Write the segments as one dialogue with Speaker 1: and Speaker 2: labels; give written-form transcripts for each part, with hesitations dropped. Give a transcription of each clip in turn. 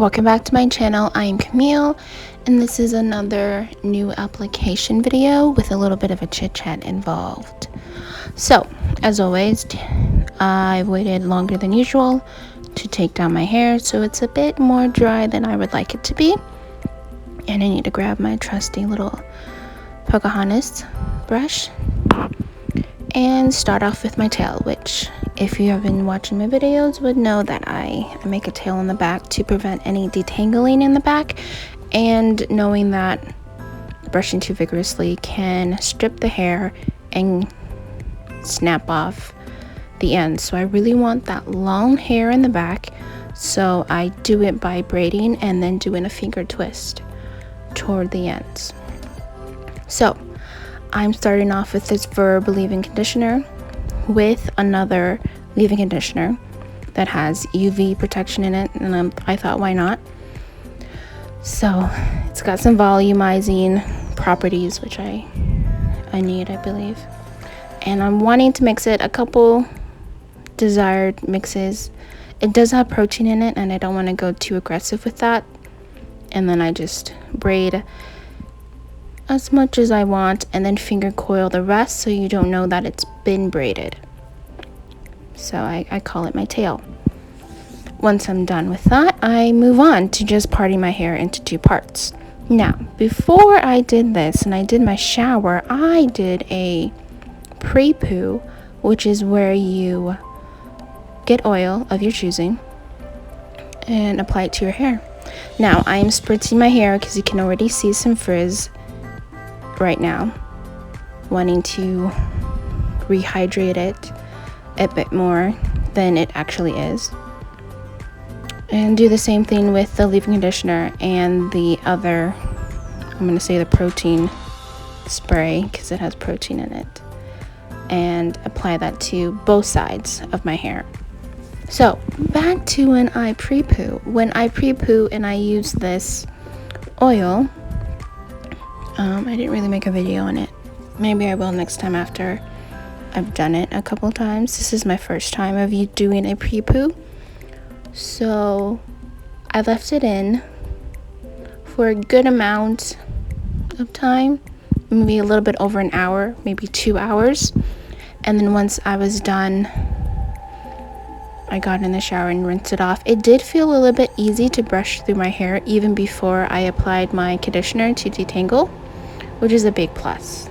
Speaker 1: welcome back to my channel. I am Camille, and this is another new application video with a little bit of a chit chat involved. So, as always, I waited longer than usual to take down my hair, so it's a bit more dry than I would like it to be. And I need to grab my trusty little Pocahontas brush and start off with my tail, which, if you have been watching my videos, would know that I make a tail in the back to prevent any detangling in the back, and knowing that brushing too vigorously can strip the hair and snap off the ends. So I really want that long hair in the back, so I do it by braiding and then doing a finger twist toward the ends. So I'm starting off with this Verb leave-in conditioner with another leave-in conditioner that has UV protection in it, and I thought, why not? So it's got some volumizing properties, which I need, I believe. And I'm wanting to mix it a couple desired mixes. It does have protein in it, and I don't want to go too aggressive with that. And then I just braid as much as I want and then finger coil the rest, so you don't know that it's been braided. So I call it my tail. Once I'm done with that, I move on to just parting my hair into two parts. Now, before I did this and I did my shower, I did a pre-poo, which is where you get oil of your choosing and apply it to your hair. Now, I am spritzing my hair because you can already see some frizz right now, wanting to rehydrate it a bit more than it actually is, and do the same thing with the leave-in conditioner and the other, I'm going to say the protein spray because it has protein in it, and apply that to both sides of my hair. So back to when I pre-poo. When I pre-poo and I use this oil, I didn't really make a video on it. Maybe I will next time after I've done it a couple times. This is my first time of you doing a pre-poo. So I left it in for a good amount of time, maybe a little bit over an hour, maybe 2 hours. And then once I was done, I got in the shower and rinsed it off. It did feel a little bit easy to brush through my hair even before I applied my conditioner to detangle, which is a big plus.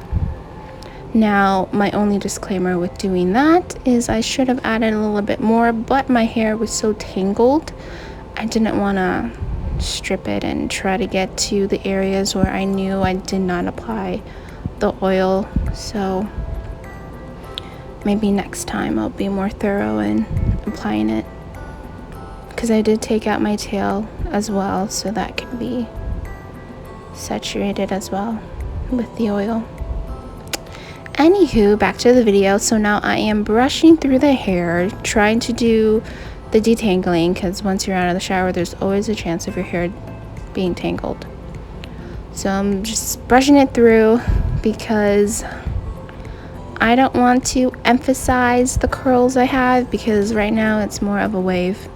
Speaker 1: Now, my only disclaimer with doing that is I should have added a little bit more, but my hair was so tangled, I didn't want to strip it and try to get to the areas where I knew I did not apply the oil. So maybe next time I'll be more thorough in applying it, because I did take out my tail as well, so that could be saturated as well with the oil. Anywho, back to the video. So now I am brushing through the hair, trying to do the detangling, because once you're out of the shower, there's always a chance of your hair being tangled. So I'm just brushing it through because I don't want to emphasize the curls I have, because right now it's more of a wave,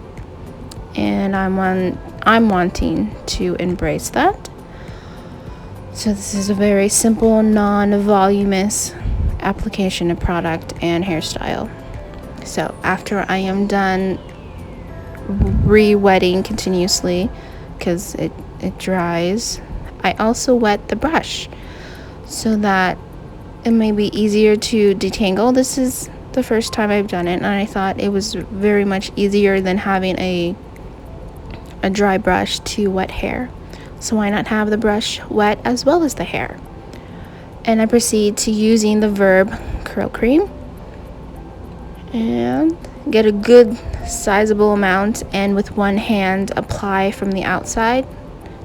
Speaker 1: and I'm wanting to embrace that. So this is a very simple, non-voluminous application of product and hairstyle. So after I am done re-wetting continuously because it dries, I also wet the brush so that it may be easier to detangle. This is the first time I've done it, and I thought it was very much easier than having a dry brush to wet hair. So why not have the brush wet as well as the hair? And I proceed to using the Verb curl cream and get a good sizable amount, and with one hand apply from the outside,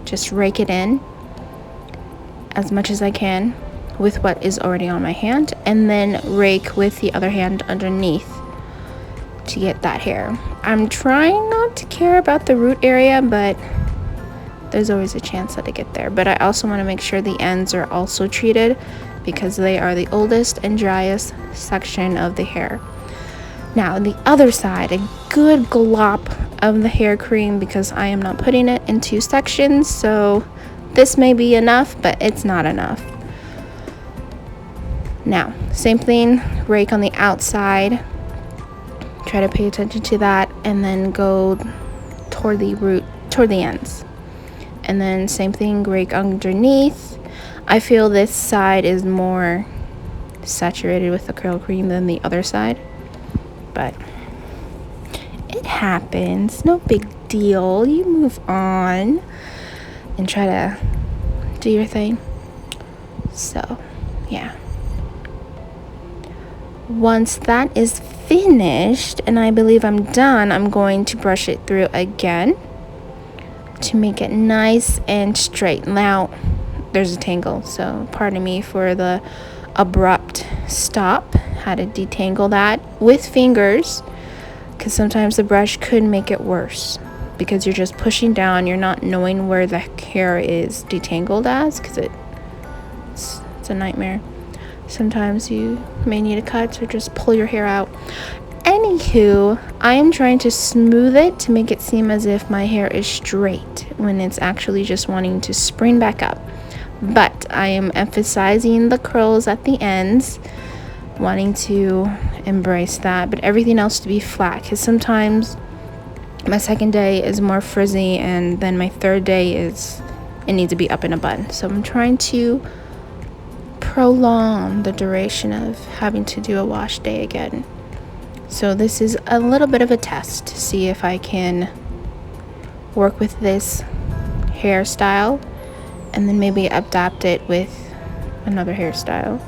Speaker 1: just rake it in as much as I can with what is already on my hand, and then rake with the other hand underneath to get that hair. I'm trying not to care about the root area, but there's always a chance that I get there. But I also want to make sure the ends are also treated, because they are the oldest and driest section of the hair. Now the other side, a good glop of the hair cream, because I am not putting it in 2 sections, so this may be enough, but it's not enough. Now, same thing, rake on the outside. Try to pay attention to that, and then go toward the root, toward the ends. And then same thing, rake underneath. I feel this side is more saturated with the curl cream than the other side, but it happens, no big deal. You move on and try to do your thing. So yeah, once that is finished and I believe I'm done, I'm going to brush it through again to make it nice and straight. Now there's a tangle, so pardon me for the abrupt stop. How to detangle that with fingers, because sometimes the brush could make it worse because you're just pushing down, you're not knowing where the hair is detangled as, because it's a nightmare. Sometimes you may need a cut, or just pull your hair out. Anywho, I am trying to smooth it to make it seem as if my hair is straight when it's actually just wanting to spring back up. But I am emphasizing the curls at the ends, wanting to embrace that, but everything else to be flat, because sometimes my second day is more frizzy, and then my third day it needs to be up in a bun. So I'm trying to prolong the duration of having to do a wash day again. So this is a little bit of a test to see if I can work with this hairstyle and then maybe adapt it with another hairstyle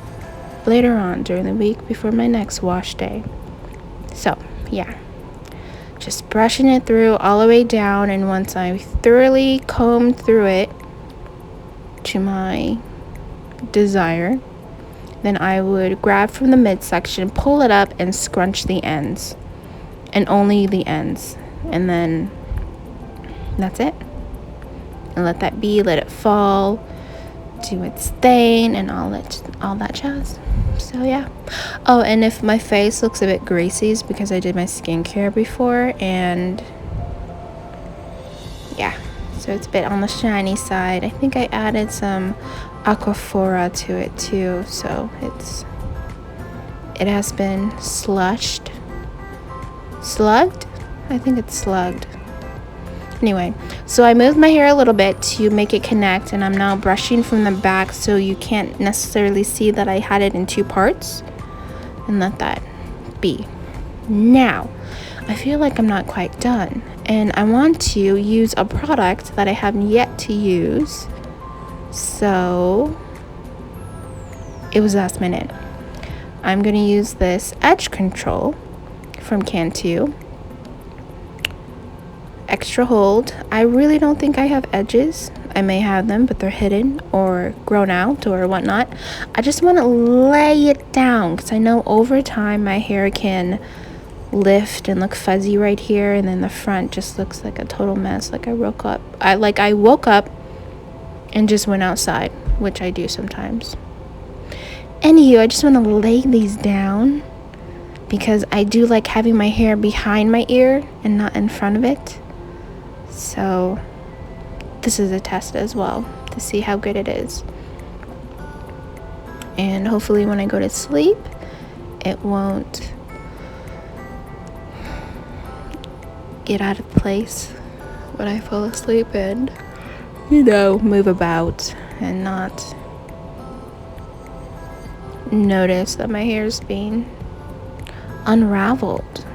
Speaker 1: later on during the week before my next wash day. So yeah, just brushing it through all the way down, and once I thoroughly comb through it to my desire, then I would grab from the midsection, pull it up, and scrunch the ends, and only the ends, and then that's it. And let that be, let it fall, do its thing, and all that jazz. So yeah. Oh, and if my face looks a bit greasy, it's because I did my skincare before, and yeah, so it's a bit on the shiny side. I think I added some aquaphora to it too, so it has been slugged. I think it's slugged. Anyway, so I moved my hair a little bit to make it connect, and I'm now brushing from the back so you can't necessarily see that I had it in 2 parts, and let that be. Now, I feel like I'm not quite done, and I want to use a product that I haven't yet to use, so it was last minute. I'm going to use this edge control from Cantu. Extra hold. I really don't think I have edges. I may have them, but they're hidden or grown out or whatnot. I just want to lay it down, because I know over time my hair can lift and look fuzzy right here, and then the front just looks like a total mess, like I woke up and just went outside, which I do sometimes. Anywho, I just want to lay these down because I do like having my hair behind my ear and not in front of it. So this is a test as well to see how good it is. And hopefully when I go to sleep, it won't get out of place when I fall asleep and, move about and not notice that my hair is being unraveled.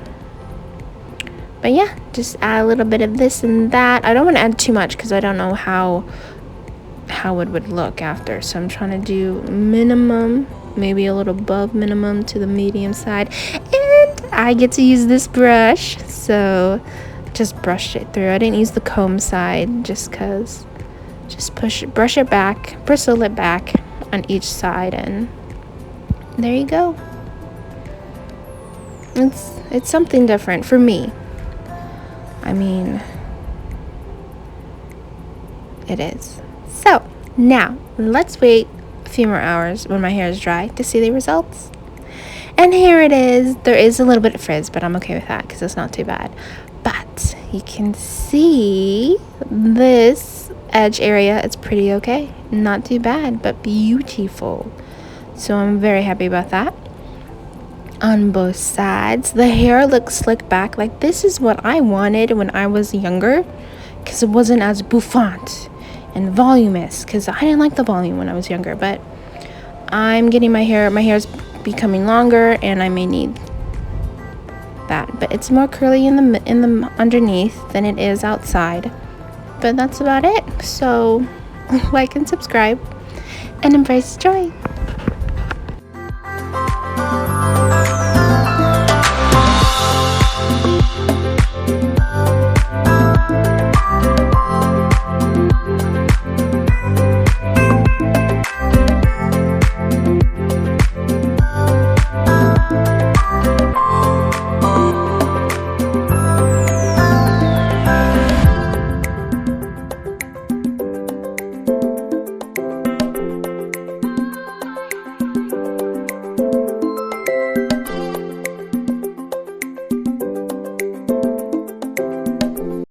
Speaker 1: But yeah, just add a little bit of this and that. I don't want to add too much because I don't know how it would look after. So I'm trying to do minimum, maybe a little above minimum to the medium side. And I get to use this brush, so just brushed it through. I didn't use the comb side just because. Just brush it back, bristle it back on each side, and there you go. It's something different for me. I mean, it is. So now let's wait a few more hours when my hair is dry to see the results. And here it is. There is a little bit of frizz, but I'm okay with that because it's not too bad. But you can see this edge area. It's pretty okay. Not too bad, but beautiful. So I'm very happy about that. On both sides, the hair looks slicked back. Like, this is what I wanted when I was younger, because it wasn't as bouffant and voluminous, because I didn't like the volume when I was younger. But I'm getting my hair's becoming longer, and I may need that. But it's more curly in the underneath than it is outside. But that's about it. So like and subscribe and embrace joy.